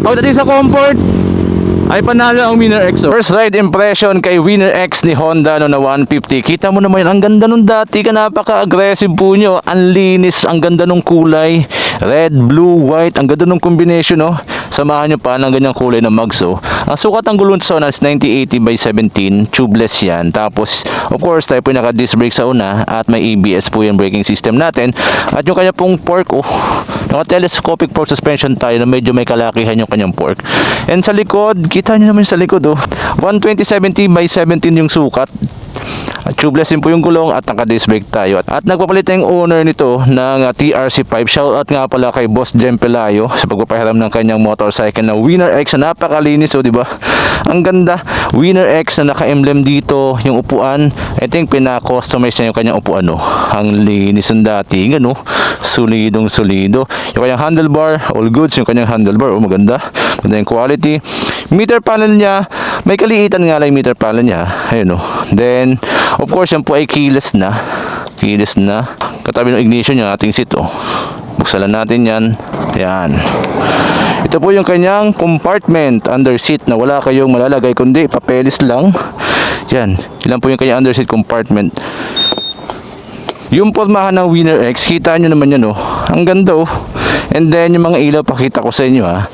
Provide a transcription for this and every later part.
Pagdating sa comfort, ay panalo ang Winner X. First ride impression kay Winner X ni Honda no, na 150. Kita mo naman, ang ganda nung dati ka, napaka-aggressive po nyo. Ang linis, ang ganda nung kulay. Red, blue, white, ang ganda nung combination, no? Samahan nyo pa ng ganyang kulay na mugs, oh. Ang sukat ng gulong sa una is 9080 by 17, tubeless yan. Tapos, of course, tayo po yung naka-disc brake sa una at may ABS po yung braking system natin. At yung kanya pong fork, oh, naka-telescopic fork suspension tayo na medyo may kalakihan yung kanyang fork. And sa likod, kita nyo naman sa likod, oh, 120/70 by 17 yung sukat. At tubeless din po yung gulong at naka-disc brake tayo. At nagpapalit na yung owner nito ng TRC5. Shoutout nga pala kay Boss Jem Pelayo sa pagpapahiram ng kanyang motorcycle na Winner X na napakalinis, oh, di ba? Ang ganda. Winner X na naka-emblem dito yung upuan. I think pina-customize niya yung kanyang upuan, oh. Ang linis ng dating, ano? Solidong solido. Yung kanyang handlebar, all goods. Yung kanyang handlebar, oh, maganda. Maganda yung quality. Meter panel niya, may kaliitan nga lang yung meter panel niya. Ayun, oh. Then, of course, yan po ay keyless na. Keyless na. Katabi ng ignition yung ating seat, oh. Buksan lang natin yan. Yan. Ito po yung kanyang compartment under seat na wala kayong malalagay kundi papeles lang. Yan. Ilan po yung kanyang under seat compartment. Yung pormahan ng Winner X, kita nyo naman yan, oh. Ang ganda, oh. And then yung mga ilaw, pakita ko sa inyo, ha.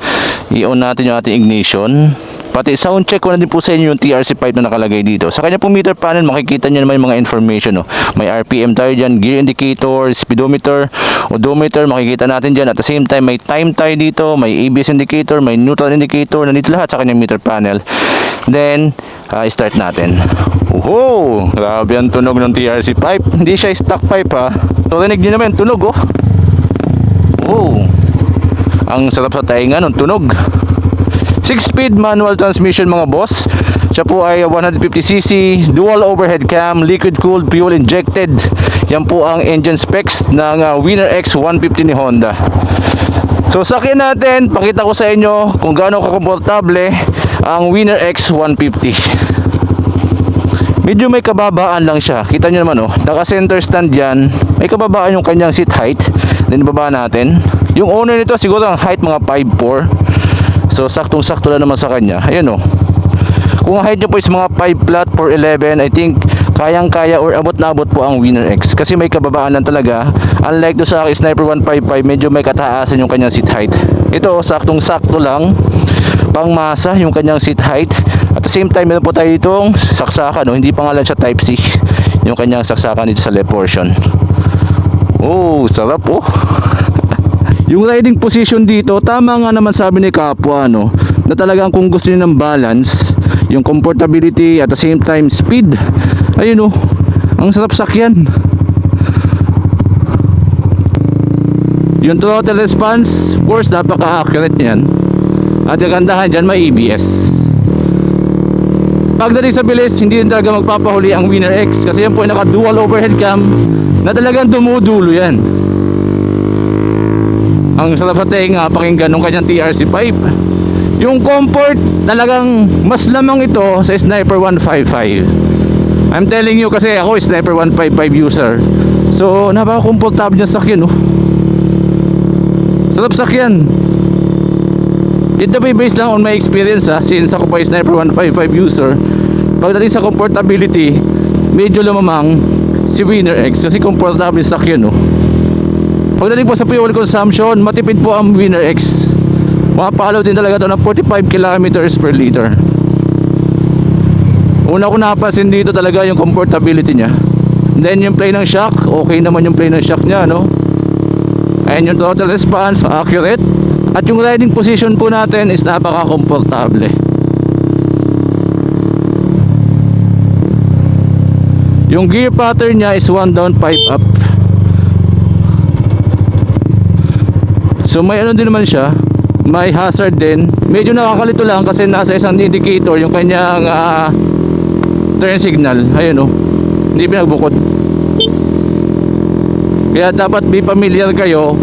I-on natin yung ating ignition. Pati sound check ko na din po sa inyo yung TRC5 na nakalagay dito. Sa kanya pong meter panel, makikita nyo naman yung mga information, oh. May RPM tayo dyan, gear indicator, speedometer, odometer, makikita natin dyan. At the same time, may time tayo dito, may ABS indicator, may neutral indicator, nandito lahat sa kanyang meter panel. Then, start natin. Oh, grabe ang tunog ng TRC5. Hindi siya stock pipe, ha. So, rinig nyo naman tunog, oh. Oh, ang sarap sa tainga ng tunog. 6-speed manual transmission, mga boss. Siya po ay 150cc, dual overhead cam, liquid cooled, fuel injected. Yan po ang engine specs ng Winner X 150 ni Honda. So sakyan natin, pakita ko sa inyo kung gaano kakomportable ang Winner X 150. Medyo may kababaan lang siya. Kita nyo naman, oh, naka center stand yan. May kababaan yung kanyang seat height. Then baba natin. Yung owner nito siguro ang height mga 5'4". So saktong-sakto lang naman sa kanya. Ayun, oh. Kung height nyo po is mga 5 flat for 11, I think kayang-kaya or abot na abot po ang Winner X. Kasi may kababaan lang talaga. Unlike do sa Sniper 155, medyo may kataasan yung kanyang seat height. Ito, saktong-sakto lang. Pangmasa yung kanyang seat height. At the same time, meron po tayo ditong saksakan, no? Hindi pa nga lang siya type C. Yung kanyang saksakan dito sa left portion. Oh, sarap, oh. Yung riding position dito, tama nga naman sabi ni Kapwa, no, na talagang kung gusto niyo ng balance, yung comfortability at the same time speed, ayun, oh, ang sarap sakyan. Yung throttle response, of course, napaka-accurate niyan. At yung gandahan dyan, may ABS. Pagdating sa bilis, hindi din talaga magpapahuli ang Winner X. Kasi yan po ay naka-dual overhead cam na talagang dumudulo yan. Ang sarap sa tenga pakinggan ng kanyang TRC5. Yung comfort, talagang mas lamang ito sa Sniper 155. I'm telling you kasi ako Sniper 155 user. So napaka-comfortable niya sakyan, oh. Sarap sakyan. Ito ba based lang on my experience, ha, since ako pa Sniper 155 user. Pagdating sa comfortability, medyo lumamang si Winner X kasi comfortable sakyan, oh. Pagdating po sa fuel consumption, matipid po ang Winner X. Mapalo din talaga ito ng 45 kilometers per liter. Una ko napansin dito talaga yung comfortability niya. Then yung play ng shock, okay naman yung play ng shock niya, no? And yung throttle response, accurate. At yung riding position po natin is napaka-komportable. Yung gear pattern niya is 1 down 5 up. So may ano din naman siya, may hazard din. Medyo nakakalito lang kasi nasa isang indicator yung kanyang turn signal. Ayun, oh, hindi pinagbukod. Kaya dapat be familiar kayo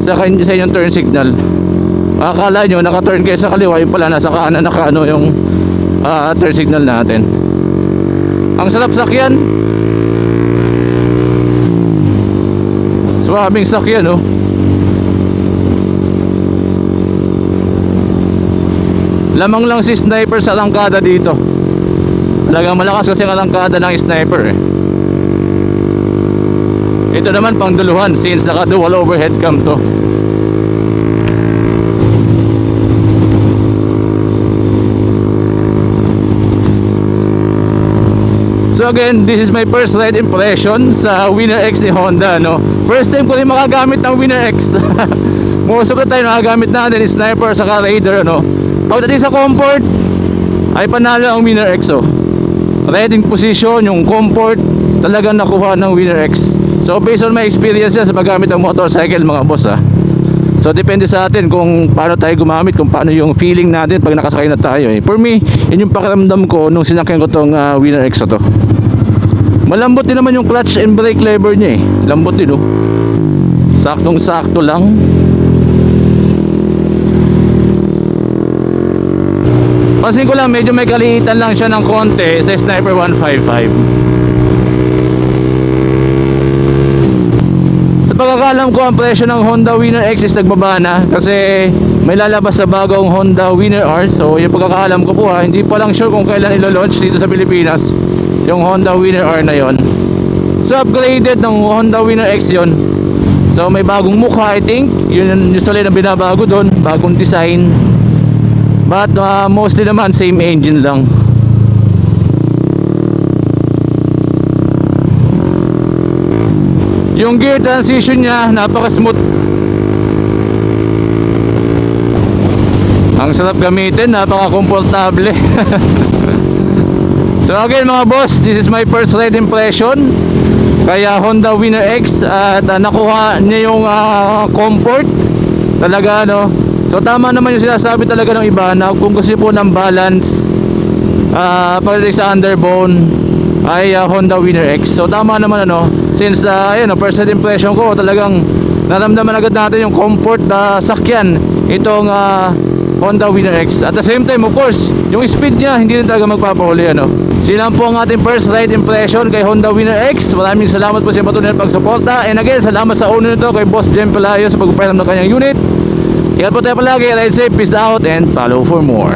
sa inyong turn signal. Akala nyo naka-turn kayo sa kaliwa, yung pala nasa kanan naka-ano yung turn signal natin. Ang sarap sakyan. Swabing sakyan, oh. Lamang lang si Sniper sa langkada dito. Talagang malakas kasi ang langkada ng Sniper eh. Ito naman pang duluhan since naka dual overhead cam to. So again, this is my first ride impression sa Winner X ni Honda, no? First time ko rin makagamit ng Winner X. Most of the time nakagamit natin is Sniper saka Raider, no? Pagdating sa comfort, ay panalo ang Winner X, oh. Riding position, yung comfort, talagang nakuha ng Winner X. So based on my experience sa paggamit ng motorcycle, mga boss, ah. So depende sa atin kung paano tayo gumamit, kung paano yung feeling natin pag nakasakay na tayo eh. For me, yun yung pakiramdam ko nung sinakyan ko tong Winner X na to. Malambot din naman yung clutch and brake lever niya eh. Lambot din, oh. Saktong sakto lang. Pansin ko lang medyo may kaliitan lang siya ng konti sa Sniper 155. Sa pagkakalam ko, ang presyo ng Honda Winner X is nagbaba na kasi may lalabas sa bagong Honda Winner R. So yung pagkakalam ko po, hindi pa lang sure kung kailan ilo-launch dito sa Pilipinas yung Honda Winner R na yon. So upgraded ng Honda Winner X yon. So may bagong mukha, I think. Yun usually na binabago doon, bagong design. But mostly naman same engine lang. Yung gear transition niya napaka-smooth. Ang sarap gamitin, napaka-komportable. So again mga boss, this is my first ride impression kaya Honda Winner X at nakuha niya yung comfort talaga, no. So tama naman yung sinasabi talaga ng iba na kung gusto po ng balance pagdating sa underbone ay Honda Winner X. So tama naman, ano, since ayun, first ride impression ko, talagang naramdaman agad natin yung comfort sakyan itong Honda Winner X. At the same time, of course, yung speed niya hindi rin talaga magpapahuli, ano. Sila po ang ating first ride impression kay Honda Winner X. Maraming salamat po sa patuloy na pagsuporta. And again, salamat sa owner nito, kay Boss Jem Pelayo, sa pagpapalam ng kanyang unit. Ingat po tayo palagi, ride safe, peace out, and follow for more.